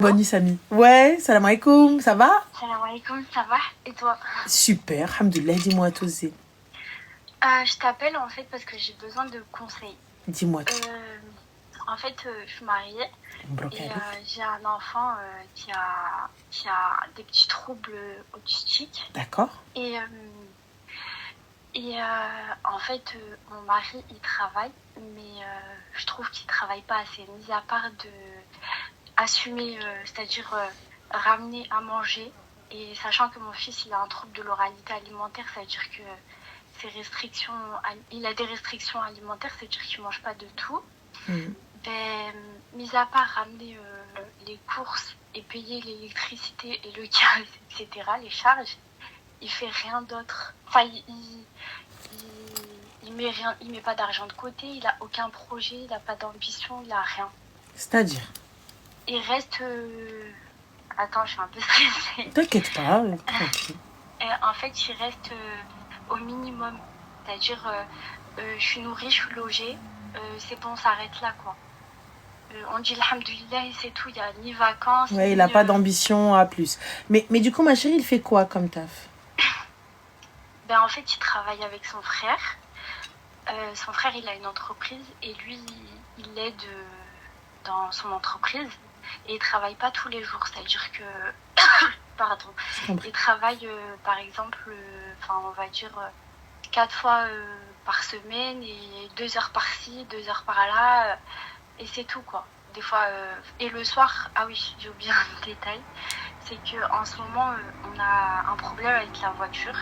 Bonne Samy. Ouais, salam alaikum, ça va? Salam alaikum, ça va? Et toi? Super, alhamdoulilah, dis-moi tout. Je t'appelle en fait parce que j'ai besoin de conseils. Dis-moi tout. En fait, je suis mariée et j'ai un enfant qui a des petits troubles autistiques. D'accord. En fait, mon mari, il travaille, mais je trouve qu'il travaille pas assez, mis à part de assumer, c'est-à-dire ramener à manger. Et sachant que mon fils, il a un trouble de l'oralité alimentaire, c'est-à-dire que il a des restrictions alimentaires, c'est-à-dire qu'il mange pas de tout. Ben, mis à part ramener les courses et payer l'électricité et le gaz, etc., les charges, il fait rien d'autre. Enfin, il met pas d'argent de côté, il a aucun projet, il a pas d'ambition, il a rien. C'est-à-dire? Il reste... Attends, je suis un peu stressée. T'inquiète pas. En fait, il reste au minimum. C'est-à-dire, je suis nourrie, je suis logée, c'est bon, on s'arrête là, quoi. On dit alhamdoulilah et c'est tout, il n'y a ni vacances. Ouais, il n'a pas d'ambition à plus. Mais du coup, ma chérie, il fait quoi comme taf? En fait, il travaille avec son frère. Son frère, il a une entreprise et lui, il l'aide dans son entreprise. Et il travaille pas tous les jours, c'est-à-dire que... Pardon. Il travaille, par exemple, on va dire 4 fois par semaine et 2 heures par-ci, 2 heures par-là. Et c'est tout, quoi. Des fois... Et le soir, ah oui, j'ai oublié un détail. C'est qu'en ce moment, on a un problème avec la voiture.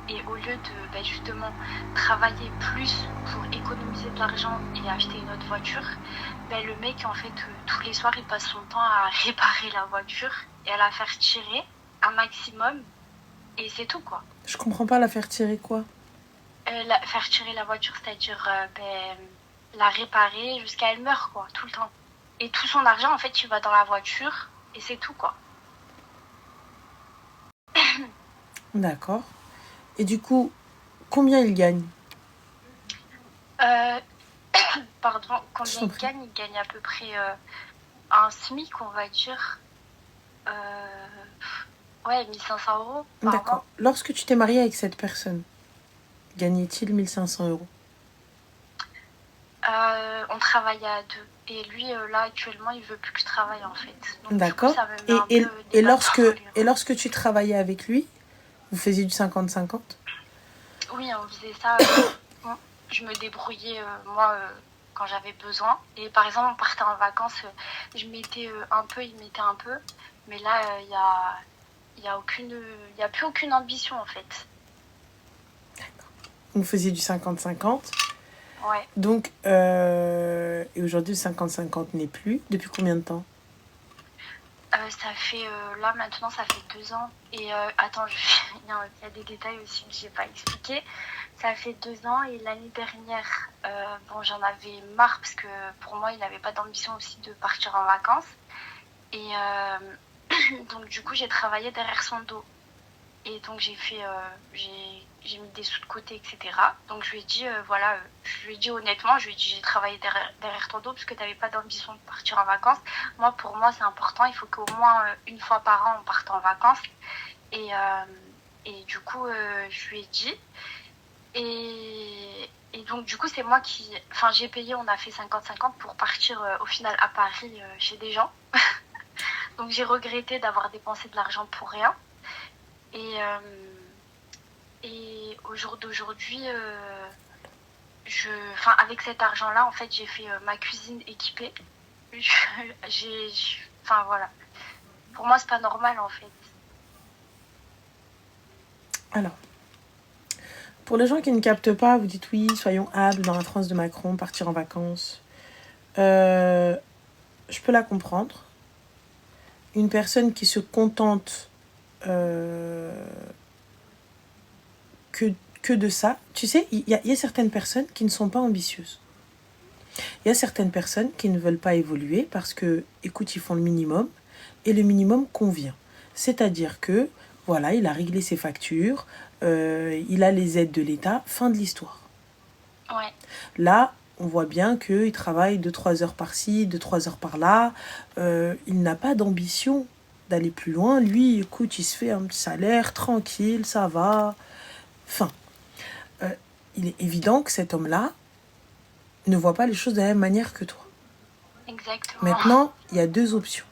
Et au lieu de justement travailler plus pour économiser de l'argent et acheter une autre voiture, le mec, en fait, tous les soirs, il passe son temps à réparer la voiture et à la faire tirer un maximum. Et c'est tout, quoi. Je comprends pas, la faire tirer quoi? Faire tirer la voiture, c'est-à-dire la réparer jusqu'à elle meure, quoi, tout le temps. Et tout son argent, en fait, il va dans la voiture et c'est tout, quoi. D'accord. Et du coup, combien il gagne? Pardon, combien il gagne? Il gagne à peu près un SMIC, on va dire. Ouais, 1500 euros par D'accord. mois. Lorsque tu t'es mariée avec cette personne, gagnait-il 1500 euros? On travaille à deux. Et lui, là, actuellement, il veut plus que je travaille, en fait. Donc, d'accord. Du coup, ça me met Et lorsque tu travaillais avec lui, vous faisiez du 50-50? Oui, on faisait ça. Je me débrouillais, moi, quand j'avais besoin. Et par exemple, on partait en vacances, je mettais un peu, il mettait un peu. Mais là, il y a plus aucune ambition, en fait. D'accord. Vous faisiez du 50-50? Ouais. Donc, et aujourd'hui, le 50-50 n'est plus. Depuis combien de temps? Ça fait, là, maintenant, ça fait 2 ans. Et attends, il y a des détails aussi que j'ai pas expliqués. Ça fait 2 ans et l'année dernière, j'en avais marre parce que pour moi, il n'avait pas d'ambition aussi de partir en vacances. Et donc, du coup, j'ai travaillé derrière son dos. Et donc, j'ai mis des sous de côté, etc. Donc, je lui ai dit, je lui ai dit honnêtement, j'ai travaillé derrière ton dos parce que tu n'avais pas d'ambition de partir en vacances. Pour moi, c'est important. Il faut qu'au moins une fois par an, on parte en vacances. Et du coup, je lui ai dit. Et donc, du coup, c'est moi j'ai payé, on a fait 50-50 pour partir au final à Paris chez des gens. Donc, j'ai regretté d'avoir dépensé de l'argent pour rien. Et au jour d'aujourd'hui, avec cet argent-là, en fait, j'ai fait ma cuisine équipée. Voilà. Pour moi, c'est pas normal, en fait. Alors, pour les gens qui ne captent pas, vous dites oui, soyons humbles dans la France de Macron, partir en vacances. Je peux la comprendre. Une personne qui se contente que de ça. Tu sais, il y a certaines personnes qui ne sont pas ambitieuses. Il y a certaines personnes qui ne veulent pas évoluer parce que, écoute, ils font le minimum et le minimum convient. C'est-à-dire que, voilà, il a réglé ses factures, il a les aides de l'État, fin de l'histoire. Ouais. Là, on voit bien qu'il travaille 2-3 heures par-ci, 2-3 heures par-là. Il n'a pas d'ambition d'aller plus loin. Lui, écoute, il se fait un petit salaire, tranquille, ça va. Enfin, il est évident que cet homme-là ne voit pas les choses de la même manière que toi. Exactement. Maintenant, il y a 2 options.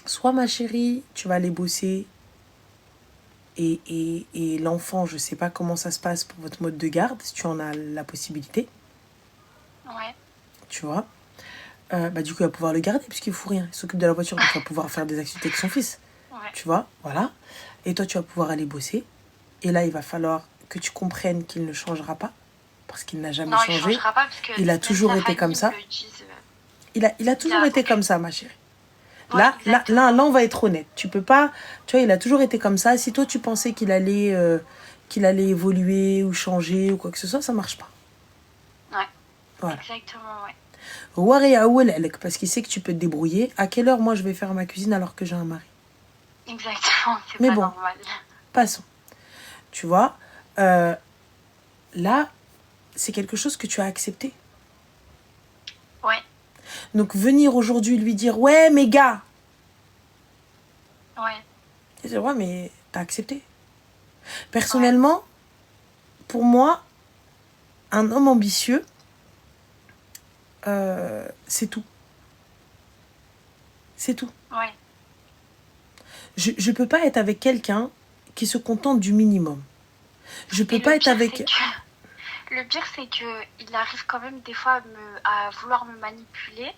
Soit, ma chérie, tu vas aller bosser et l'enfant, je sais pas comment ça se passe pour votre mode de garde, si tu en as la possibilité, Ouais. tu vois. Du coup, il va pouvoir le garder puisqu'il ne fout rien. Il s'occupe de la voiture, donc il va pouvoir faire des activités avec son fils. Ouais. Tu vois, voilà. Et toi, tu vas pouvoir aller bosser. Et là, il va falloir que tu comprennes qu'il ne changera pas. Parce qu'il n'a jamais Non, il changé. changera pas parce que Il a même toujours sa été comme famille ça. me le disent. Il a toujours été comme ça, ma chérie. Ouais, Là, on va être honnête. Tu peux pas... Tu vois, il a toujours été comme ça. Si toi, tu pensais qu'il allait évoluer ou changer ou quoi que ce soit, ça marche pas. Ouais. Voilà. Exactement, ouais. Parce qu'il sait que tu peux te débrouiller. À quelle heure, moi, je vais faire ma cuisine alors que j'ai un mari? Exactement, c'est Mais pas bon, normal. passons. Tu vois, là, c'est quelque chose que tu as accepté. Ouais. Donc, venir aujourd'hui lui dire « Ouais, mes gars !» Ouais. Et dire « Ouais, mais t'as accepté. » Personnellement, pour moi, un homme ambitieux, c'est tout. C'est tout. Ouais. Je peux pas être avec quelqu'un qui se contente du minimum. Je peux pas être avec... Le pire, c'est que il arrive quand même des fois à vouloir me manipuler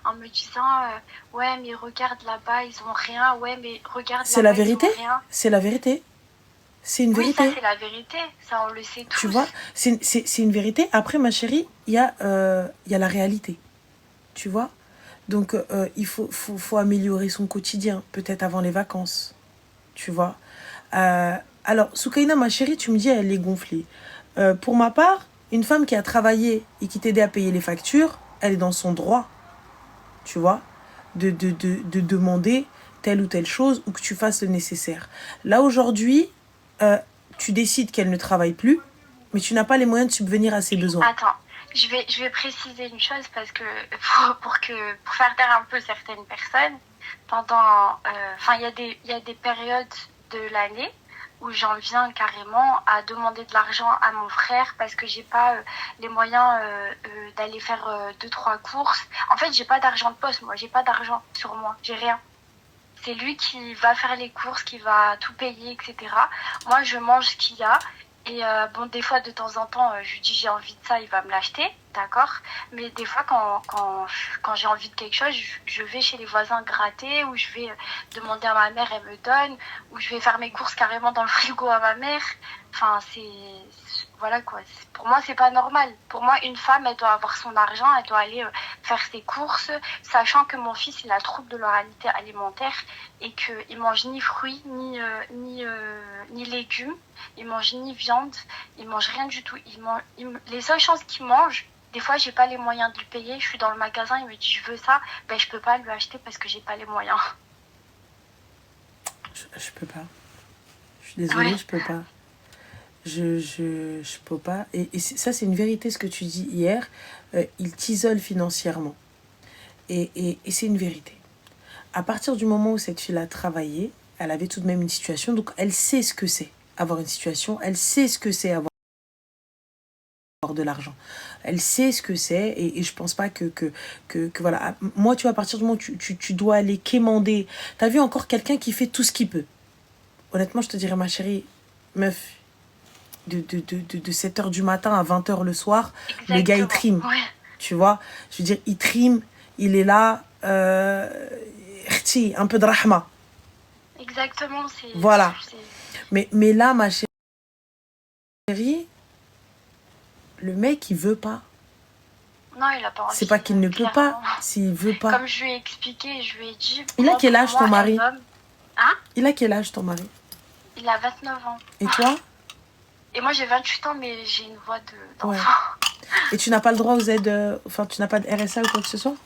en me disant ouais, mais regarde là-bas, ils ont rien. Ouais, mais regarde C'est là-bas, la vérité. ils ont rien. C'est la vérité. C'est une vérité. Oui, ça, c'est la vérité. Ça, on le sait tous. Tu vois, c'est une vérité. Après, ma chérie, il y a la réalité. Tu vois. Donc, il faut améliorer son quotidien, peut-être avant les vacances. Tu vois. Alors, Soukaina, ma chérie, tu me dis, elle est gonflée. Pour ma part, une femme qui a travaillé et qui t'aidait à payer les factures, elle est dans son droit, tu vois, de demander telle ou telle chose ou que tu fasses le nécessaire. Là, aujourd'hui, tu décides qu'elle ne travaille plus, mais tu n'as pas les moyens de subvenir à ses besoins. Attends, je vais préciser une chose parce que pour faire taire un peu certaines personnes, pendant, il y a des périodes de l'année où j'en viens carrément à demander de l'argent à mon frère parce que j'ai pas les moyens d'aller faire 2-3 courses. En fait, j'ai pas d'argent de poste, moi, j'ai pas d'argent sur moi, j'ai rien. C'est lui qui va faire les courses, qui va tout payer, etc. Moi, je mange ce qu'il y a. Et bon, des fois, de temps en temps, je lui dis j'ai envie de ça, il va me l'acheter, d'accord. Mais des fois, quand j'ai envie de quelque chose, je vais chez les voisins gratter, ou je vais demander à ma mère, elle me donne, ou je vais faire mes courses carrément dans le frigo à ma mère. Enfin, voilà quoi. Pour moi, c'est pas normal. Pour moi, une femme, elle doit avoir son argent, elle doit aller faire ses courses, sachant que mon fils, il a trouble de l'oralité alimentaire et qu'il mange ni fruits, ni légumes. Il mange ni viande, il mange rien du tout. Les seules choses qu'il mange, des fois j'ai pas les moyens de lui payer. Je suis dans le magasin, il me dit je veux ça, ben je peux pas lui acheter parce que j'ai pas les moyens. Je peux pas. Je suis désolée, je peux pas. Je peux pas. Et ça, c'est une vérité ce que tu dis hier. Il t'isole financièrement. Et c'est une vérité. À partir du moment où cette fille a travaillé, elle avait tout de même une situation, donc elle sait ce que c'est avoir une situation, elle sait ce que c'est avoir de l'argent. Elle sait ce que c'est et je pense pas que voilà. Moi, tu vois, à partir du moment où tu dois aller quémander, t'as vu encore quelqu'un qui fait tout ce qu'il peut. Honnêtement, je te dirais, ma chérie, meuf, de 7h du matin à 20h le soir, exactement. Le gars, il trime. Ouais. Tu vois, je veux dire, il trime, il est là, un peu de rahma. Exactement, c'est... Voilà. Mais là, ma chérie, le mec, il veut pas. Non, il a pas envie. C'est pas qu'il ne peut pas, s'il veut pas. Comme je lui ai expliqué, je lui ai dit... Il a quel âge, ton mari? Hein? Il a quel âge, ton mari? Il a 29 ans. Et toi? Et moi, j'ai 28 ans, mais j'ai une voix d'enfant. Ouais. Et tu n'as pas le droit aux aides... Enfin, tu n'as pas de RSA ou quoi que ce soit?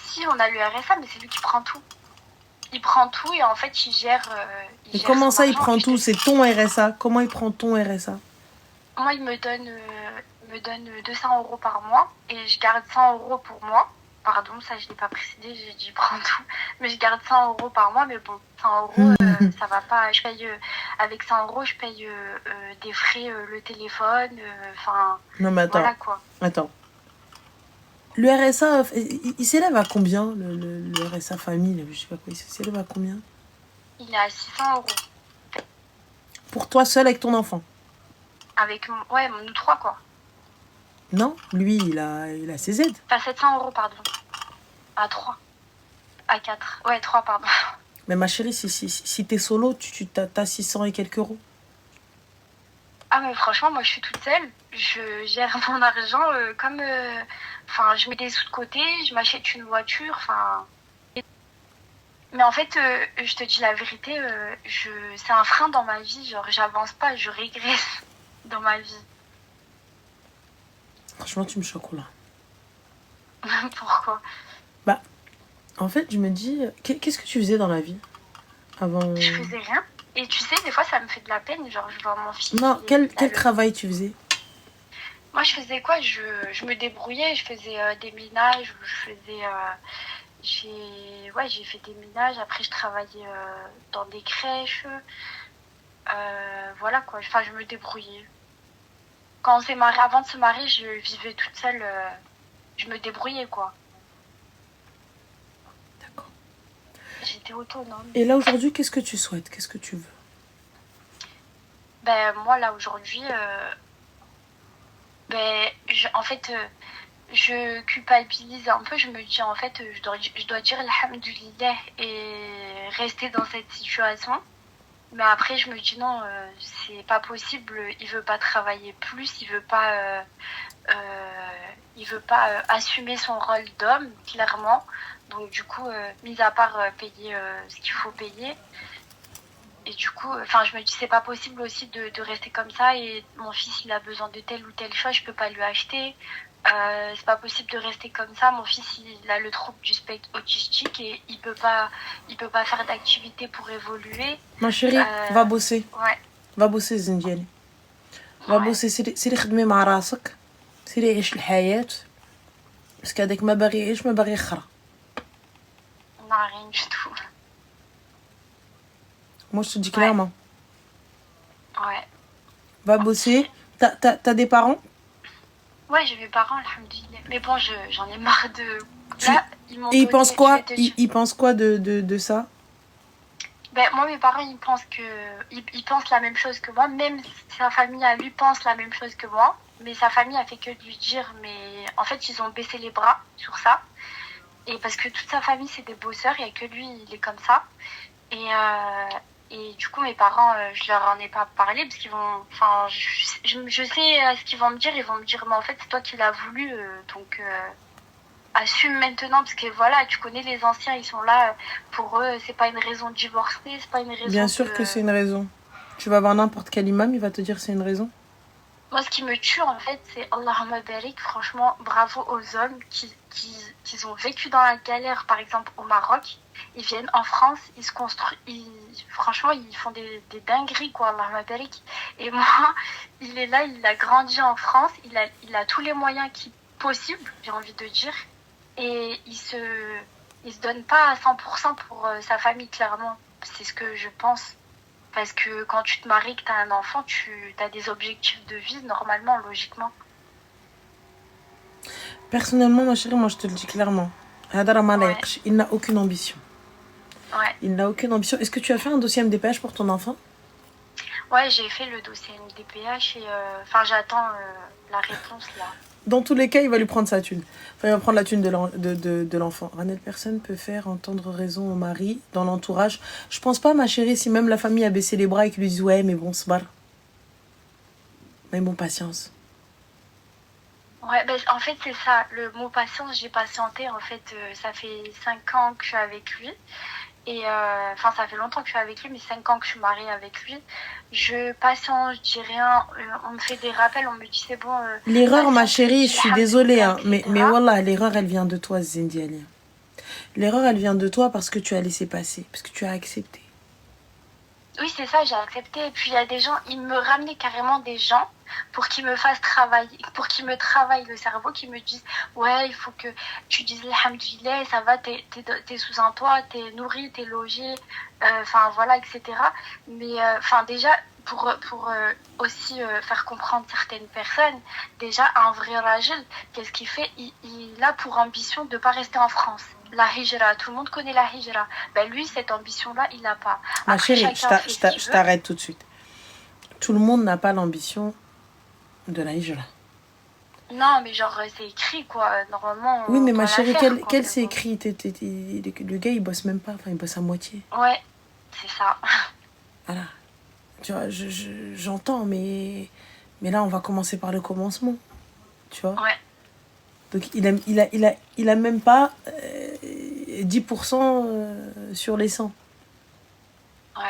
Si, on a le RSA, mais c'est lui qui prend tout. Il prend tout et en fait, il gère... Et comment ça, il prend tout? C'est ton RSA. Comment il prend ton RSA? Moi, il me me donne 200 € par mois et je garde 100 € pour moi. Pardon, ça je l'ai pas précisé, j'ai dit prends tout. Mais je garde 100 € par mois, mais bon, 100 €, ça va pas. Je paye, avec 100 €, je paye des frais, le téléphone, enfin, Non, mais attends. voilà quoi. Attends. Le RSA, il s'élève à combien, le RSA famille, là, je sais pas quoi, il s'élève à combien? Il est à 600 €. Pour toi seul avec ton enfant? Avec, ouais, nous trois quoi. Non, lui, il a ses aides. Pas 700 € pardon. À 3. À 4. Ouais, 3 pardon. Mais ma chérie, si t'es solo, t'as 600 et quelques euros. Ah mais franchement, moi je suis toute seule. Je gère mon argent comme... Enfin, je mets des sous de côté, je m'achète une voiture, enfin... Mais en fait, je te dis la vérité, c'est un frein dans ma vie. Genre, j'avance pas, je régresse dans ma vie. Franchement, tu me choques là. Pourquoi? Bah, en fait, je me dis, qu'est-ce que tu faisais dans la vie avant? Je faisais rien. Et tu sais, des fois, ça me fait de la peine. Genre, je vois mon fils... Non, quel travail tu faisais? Moi, je faisais quoi? Je me débrouillais, je faisais des ménages, je faisais... j'ai fait des ménages, après je travaillais dans des crèches. Voilà quoi, enfin je me débrouillais. Quand on s'est marié, avant de se marier, je vivais toute seule, je me débrouillais quoi. D'accord. J'étais autonome. Et là aujourd'hui, qu'est-ce que tu souhaites? Qu'est-ce que tu veux? Ben moi là aujourd'hui, en fait, je culpabilise un peu, je me dis en fait, je dois dire alhamdoulilah et rester dans cette situation. Mais après, je me dis non, c'est pas possible. Il veut pas travailler plus, il veut pas assumer son rôle d'homme, clairement. Donc du coup, mis à part payer ce qu'il faut payer. Et du coup, je me dis c'est pas possible aussi de rester comme ça. Et mon fils, il a besoin de telle ou telle chose, je peux pas lui acheter. C'est pas possible de rester comme ça. Mon fils, il a le trouble du spectre autistique et il peut pas faire d'activité pour évoluer. Ma chérie, va bosser. Ouais. Va bosser زنجاني. va bosser. سيري خدمي مع راسك. سيري عيش الحياة. باسكو هذاك ما باغي يعيش ما باغي يخرى. Non, rien du tout. Moi, je te dis clairement. Ouais. Va bosser. T'as des parents? Ouais, j'ai mes parents, alhamdoulilah. Mais bon, j'en ai marre de... Là, Et ils pensent quoi? Ils pensent quoi de ça? Ben, moi, mes parents, ils pensent ils pensent la même chose que moi. Même sa famille à lui pense la même chose que moi. Mais sa famille a fait que de lui dire... Mais en fait, ils ont baissé les bras sur ça. Et parce que toute sa famille, c'est des bosseurs. Il n'y a que lui, il est comme ça. Et du coup, mes parents, je leur en ai pas parlé parce qu'ils vont... Enfin, je sais ce qu'ils vont me dire. Ils vont me dire, mais en fait, c'est toi qui l'as voulu. Donc, assume maintenant. Parce que voilà, tu connais les anciens, ils sont là. Pour eux, c'est pas une raison de divorcer. C'est pas une raison Bien sûr que c'est une raison. Tu vas voir n'importe quel imam, il va te dire c'est une raison. Moi, ce qui me tue, en fait, c'est Allahumma barik. Franchement, bravo aux hommes qui ont vécu dans la galère, par exemple, au Maroc. Ils viennent en France, ils se construisent. Franchement, ils font des dingueries, quoi, Allahumma barik. Et moi, il est là, il a grandi en France. Il a tous les moyens possibles, j'ai envie de dire. Et il se donne pas à 100% pour sa famille, clairement. C'est ce que je pense. Parce que quand tu te maries, que tu as un enfant, tu as des objectifs de vie, normalement, logiquement. Personnellement, ma chérie, moi je te le dis clairement. Ouais. Il n'a aucune ambition. Ouais. Il n'a aucune ambition. Est-ce que tu as fait un dossier MDPH pour ton enfant? Ouais, j'ai fait le dossier MDPH et j'attends la réponse là. Dans tous les cas, il va lui prendre sa thune. Enfin, il va prendre la thune de l'enfant. Personne peut faire entendre raison au mari dans l'entourage. Je pense pas, ma chérie, si même la famille a baissé les bras et qu'ils lui disent ouais, mais bon, sbar. Mais bon, patience. Ouais, ben, en fait, c'est ça. Le mot patience, j'ai patienté. En fait, ça fait 5 ans que je suis avec lui. Et ça fait longtemps que je suis avec lui, mais 5 ans que je suis mariée avec lui. Je patiente, je dis rien. On me fait des rappels, on me dit c'est bon. L'erreur, ma chérie, je suis désolée, hein, mais voilà, l'erreur, elle vient de toi, Zindi Ali. L'erreur, elle vient de toi parce que tu as laissé passer, parce que tu as accepté. Oui, c'est ça, j'ai accepté. Et puis il y a des gens, ils me ramenaient carrément des gens pour qu'ils me fassent travailler, pour qu'ils me travaillent le cerveau, qui me disent ouais, il faut que tu dises alhamdoulilah, ça va, t'es sous un toit, t'es nourri, t'es logé, enfin voilà, etc. Mais enfin déjà pour aussi faire comprendre certaines personnes, déjà un vrai rajul, qu'est-ce qu'il fait? Il a pour ambition de pas rester en France. La hijra, tout le monde connaît la hijra. Ben lui, cette ambition-là, il n'a pas. Ma Après, chérie, chacun fait ce qu'il je veut. t'arrête tout de suite. Tout le monde n'a pas l'ambition de la hijra. Non, mais genre, c'est écrit, quoi. Normalement, Oui, on mais ma doit la chérie, faire, quoi. quel Mais c'est bon. écrit? Le gars, il bosse même pas. Enfin, il bosse à moitié. Ouais, c'est ça. Voilà. Tu vois, j'entends, mais là, on va commencer par le commencement. Tu vois? Ouais, Donc, il a même pas 10% sur les 100. ouais,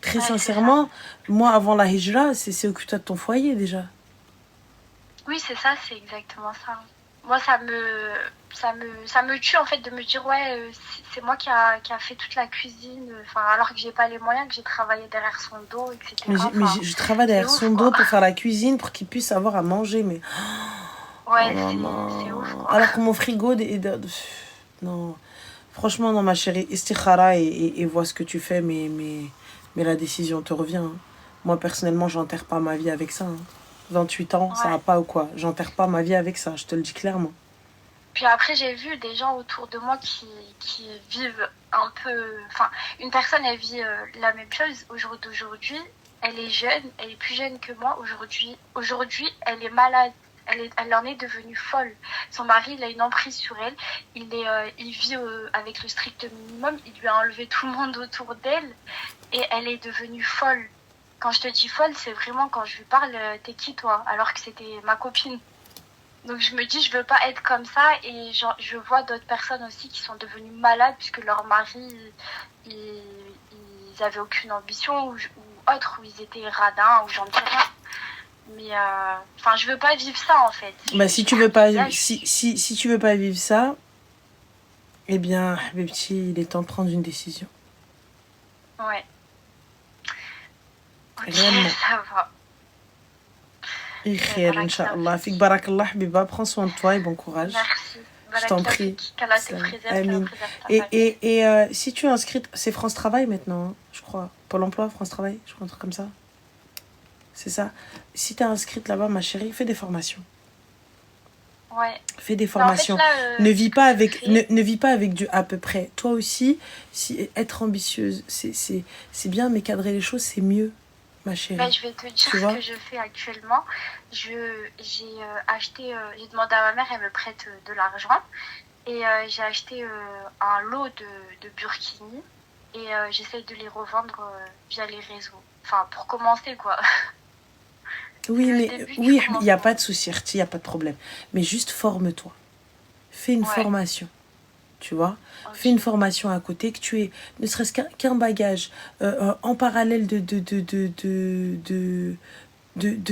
Très ouais, c'est ça. sincèrement, moi, avant la hijra, c'est occupe-toi de ton foyer, déjà. Oui, c'est ça, c'est exactement ça. Moi, ça me tue, en fait, de me dire, ouais, c'est moi qui a fait toute la cuisine, enfin, alors que j'ai pas les moyens, que j'ai travaillé derrière son dos, etc. Enfin, Je travaille c'est derrière ouf, son dos quoi. pour faire la cuisine, pour qu'il puisse avoir à manger, mais... Oh Ouais, c'est ouf, maman. quoi. Alors que mon frigo... Non. Franchement, non, ma chérie. Istikhara et vois ce que tu fais, mais la décision te revient. Hein. Moi, personnellement, j'enterre pas ma vie avec ça. Hein. 28 ans, ça va Ouais. pas ou quoi? J'enterre pas ma vie avec ça, je te le dis clairement. Puis après, j'ai vu des gens autour de moi qui vivent un peu... Enfin, une personne, elle vit la même chose au jour d'aujourd'hui. Elle est jeune, elle est plus jeune que moi aujourd'hui, elle est malade. Elle en est devenue folle. Son mari, il a une emprise sur elle. Il vit avec le strict minimum. Il lui a enlevé tout le monde autour d'elle. Et elle est devenue folle. Quand je te dis folle, c'est vraiment quand je lui parle, t'es qui toi? Alors que c'était ma copine. Donc je me dis, je veux pas être comme ça et je vois d'autres personnes aussi qui sont devenues malades puisque leur mari, ils avaient aucune ambition ou autre, ou ils étaient radins ou j'en sais rien. Mais enfin, je veux pas vivre ça en fait. Bah, si tu veux pas, si tu veux pas vivre ça, eh bien, mes petits, il est temps de prendre une décision. Ouais. Ok, Réellement. ça va. Khair, Inch'Allah. Fik barakallah, Habiba. Prends soin de toi et bon courage. Merci. Je t'en prie. Qu'Allah te préserve, qu'Allah Amin. préserve ta famille. Si tu es inscrite, c'est France Travail maintenant, hein, je crois. Pôle emploi, France Travail, je crois, un truc comme ça. C'est ça. Si tu es inscrite là-bas, ma chérie, fais des formations. Ouais. Fais des Mais en fait, formations. là, Ne vis pas avec, fais... ne vis pas avec du à peu près. Toi aussi, être ambitieuse, c'est bien, mais cadrer les choses, c'est mieux, ma chérie. Ben, je vais te dire ce que je fais actuellement. J'ai acheté, j'ai demandé à ma mère, elle me prête de l'argent. Et j'ai acheté un lot de burkinis. Et j'essaye de les revendre via les réseaux. Enfin, pour commencer, quoi. Oui, mais Début oui, il n'y a pas de souci, il n'y a pas de problème. Mais juste forme-toi. Fais une formation. Tu vois, fais une formation à côté, que tu aies ne serait-ce qu'un bagage en parallèle de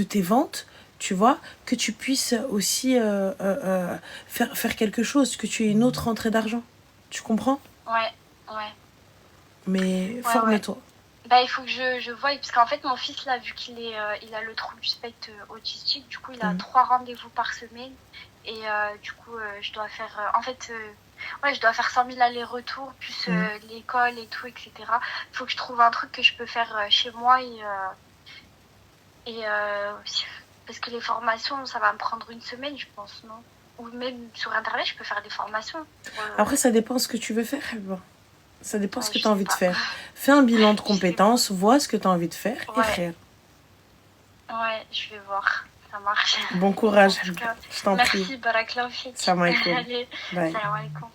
tes ventes, tu vois, que tu puisses aussi faire quelque chose, que tu aies une autre rentrée d'argent. Tu comprends? Ouais, ouais. Mais Ouais, forme-toi. Bah, il faut que je voie, parce qu'en fait, mon fils, là, vu qu'il il a le trouble du spectre autistique, du coup, il a 3 rendez-vous par semaine. Et du coup, je dois faire... en fait, ouais, je dois faire 100 000 allers-retours, plus l'école et tout, etc. Il faut que je trouve un truc que je peux faire chez moi et parce que les formations, ça va me prendre une semaine, je pense, non? Ou même sur Internet, je peux faire des formations. Après, ça dépend ce que tu veux faire. Bon. Ça dépend ce que tu as envie de faire. Pas. Fais un bilan de compétences, vois ce que tu as envie de faire et faire. Ouais, je vais voir. Ça marche. Bon courage. En tout cas, Je t'en prie. Merci, Barakallahu fik. Salam alaikum. Allez, Bye. salam alaikum.